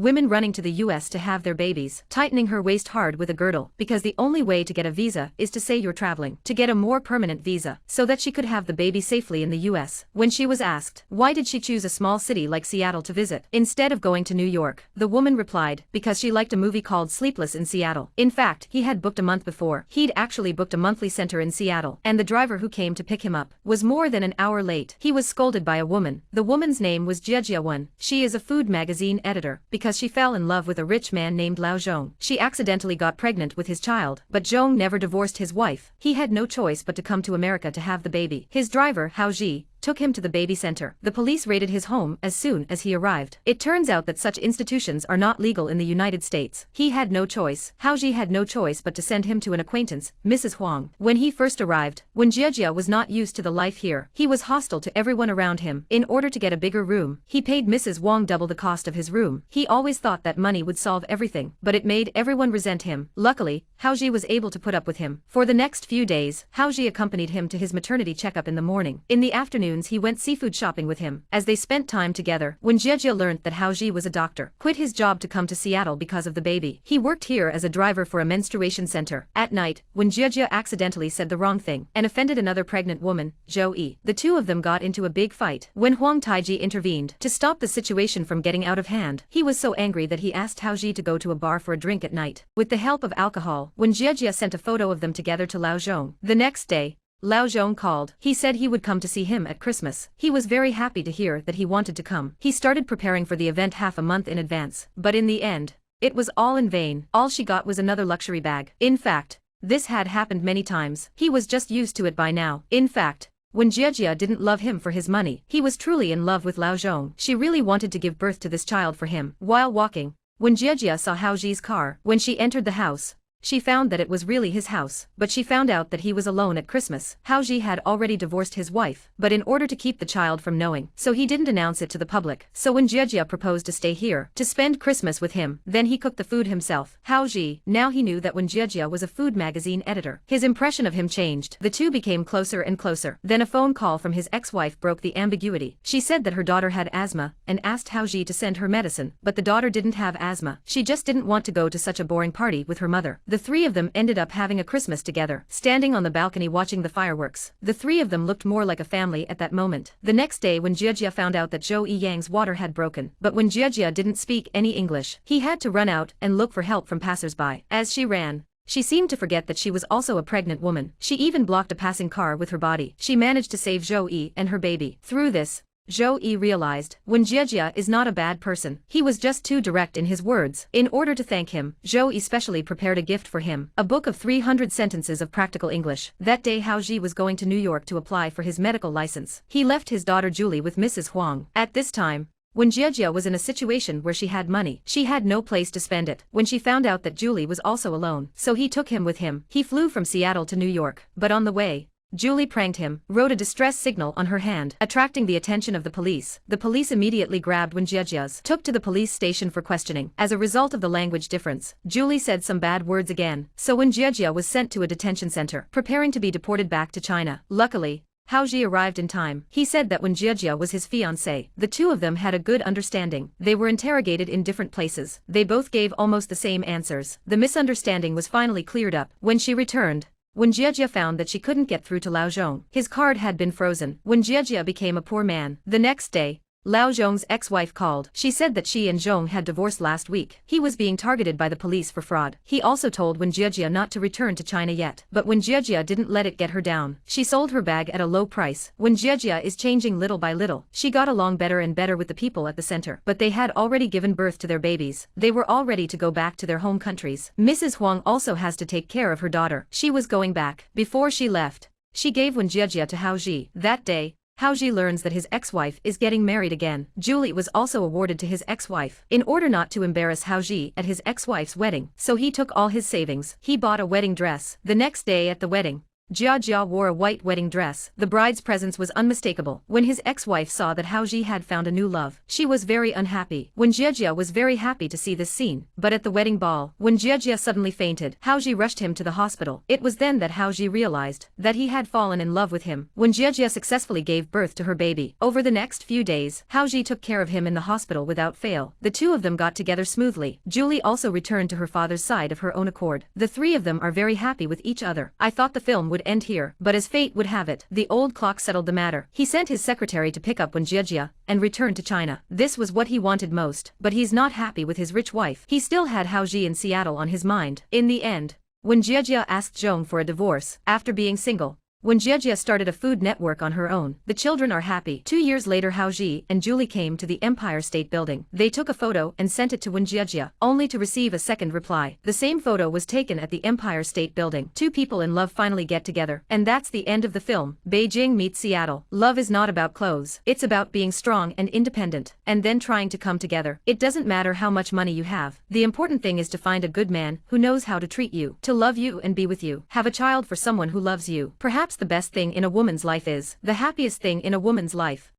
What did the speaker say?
women running to the US to have their babies, tightening her waist hard with a girdle, because the only way to get a visa is to say you're traveling, to get a more permanent visa, so that she could have the baby safely in the US. When she was asked, why did she choose a small city like Seattle to visit, instead of going to New York, the woman replied, because she liked a movie called Sleepless in Seattle. In fact, he had booked a month before. He'd actually booked a monthly center in Seattle, and the driver who came to pick him up was more than an hour late. He was scolded by a woman. The woman's name was Jia. She is a food magazine editor, because she fell in love with a rich man named Lao Zhong. She accidentally got pregnant with his child, but Zhong never divorced his wife. He had no choice but to come to America to have the baby. His driver, Hao Ji, took him to the baby center. The police raided his home as soon as he arrived. It turns out that such institutions are not legal in the United States. He had no choice. Haoji had no choice but to send him to an acquaintance, Mrs. Huang. When he first arrived, when Jiejia was not used to the life here, he was hostile to everyone around him. In order to get a bigger room, he paid Mrs. Huang double the cost of his room. He always thought that money would solve everything, but it made everyone resent him. Luckily, Haoji was able to put up with him. For the next few days, Haoji accompanied him to his maternity checkup in the morning. In the afternoons he went seafood shopping with him. As they spent time together, when Jiejia learned that Haoji was a doctor, quit his job to come to Seattle because of the baby. He worked here as a driver for a menstruation center. At night, when Jiejia accidentally said the wrong thing and offended another pregnant woman, Zhou Yi, the two of them got into a big fight. When Huang Taiji intervened to stop the situation from getting out of hand, he was so angry that he asked Haoji to go to a bar for a drink at night. With the help of alcohol, when Jiejia sent a photo of them together to Lao Zhong. The next day, Lao Zhong called. He said he would come to see him at Christmas. He was very happy to hear that he wanted to come. He started preparing for the event half a month in advance. But in the end, it was all in vain. All she got was another luxury bag. In fact, this had happened many times. He was just used to it by now. In fact, when Jiejia didn't love him for his money, he was truly in love with Lao Zhong. She really wanted to give birth to this child for him. While walking, when Jiejia saw Haoji's car, when she entered the house, she found that it was really his house, but she found out that he was alone at Christmas. Haoji had already divorced his wife, but in order to keep the child from knowing, so he didn't announce it to the public. So when Jiejia proposed to stay here, to spend Christmas with him, then he cooked the food himself. Haoji, now he knew that when Jiejia was a food magazine editor, his impression of him changed. The two became closer and closer. Then a phone call from his ex-wife broke the ambiguity. She said that her daughter had asthma, and asked Haoji to send her medicine, but the daughter didn't have asthma. She just didn't want to go to such a boring party with her mother. The three of them ended up having a Christmas together, standing on the balcony watching the fireworks. The three of them looked more like a family at that moment. The next day when Jiejia found out that Zhou Yiyang's water had broken, but when Jiejia didn't speak any English, he had to run out and look for help from passersby. As she ran, she seemed to forget that she was also a pregnant woman. She even blocked a passing car with her body. She managed to save Zhou Yi and her baby. Through this, Zhou Yi realized, when Jiejia is not a bad person, he was just too direct in his words. In order to thank him, Zhou Yi specially prepared a gift for him, a book of 300 sentences of practical English. That day Haoji was going to New York to apply for his medical license. He left his daughter Julie with Mrs. Huang. At this time, when Jiejia was in a situation where she had money, she had no place to spend it. When she found out that Julie was also alone, so he took him with him. He flew from Seattle to New York, but on the way, Julie pranked him, wrote a distress signal on her hand, attracting the attention of the police. The police immediately grabbed when Jiejia's took to the police station for questioning. As a result of the language difference, Julie said some bad words again, so when Jiejia was sent to a detention center, preparing to be deported back to China. Luckily, Haoji arrived in time. He said that when Jiejia was his fiancée, the two of them had a good understanding. They were interrogated in different places. They both gave almost the same answers. The misunderstanding was finally cleared up. When she returned, when Jiejia found that she couldn't get through to Lao Zhong, his card had been frozen. When Jiejia became a poor man, the next day, Lao Zhong's ex-wife called. She said that she and Zhong had divorced last week. He was being targeted by the police for fraud. He also told Wen Jiejia not to return to China yet. But when Jiejia didn't let it get her down, she sold her bag at a low price. When Jiejia is changing little by little, she got along better and better with the people at the center. But they had already given birth to their babies. They were all ready to go back to their home countries. Mrs. Huang also has to take care of her daughter. She was going back. Before she left, she gave Wen Jiejia to Haoji. That day, Haoji learns that his ex-wife is getting married again. Julie was also awarded to his ex-wife. In order not to embarrass Haoji at his ex-wife's wedding, so he took all his savings. He bought a wedding dress. The next day at the wedding, Jia Jia wore a white wedding dress. The bride's presence was unmistakable. When his ex-wife saw that Hao Ji had found a new love, she was very unhappy. When Jia Jia was very happy to see this scene, but at the wedding ball, when Jia Jia suddenly fainted, Hao Ji rushed him to the hospital. It was then that Hao Ji realized that he had fallen in love with him. When Jia Jia successfully gave birth to her baby, over the next few days, Hao Ji took care of him in the hospital without fail. The two of them got together smoothly. Julie also returned to her father's side of her own accord. The three of them are very happy with each other. I thought the film would end here, but as fate would have it, the old clock settled the matter. He sent his secretary to pick up Wen Jiejia and return to China. This was what he wanted most, but he's not happy with his rich wife. He still had Hao Ji in Seattle on his mind. In the end, Wen Jiejia asked Zhong for a divorce after being single. When Jiejia started a food network on her own, the children are happy. 2 years later, Hao Ji and Julie came to the Empire State Building. They took a photo and sent it to Wen Jiejia, only to receive a second reply. The same photo was taken at the Empire State Building. Two people in love finally get together, and that's the end of the film. Beijing meets Seattle. Love is not about clothes. It's about being strong and independent, and then trying to come together. It doesn't matter how much money you have. The important thing is to find a good man who knows how to treat you, to love you and be with you. Have a child for someone who loves you. Perhaps the best thing in a woman's life is the happiest thing in a woman's life.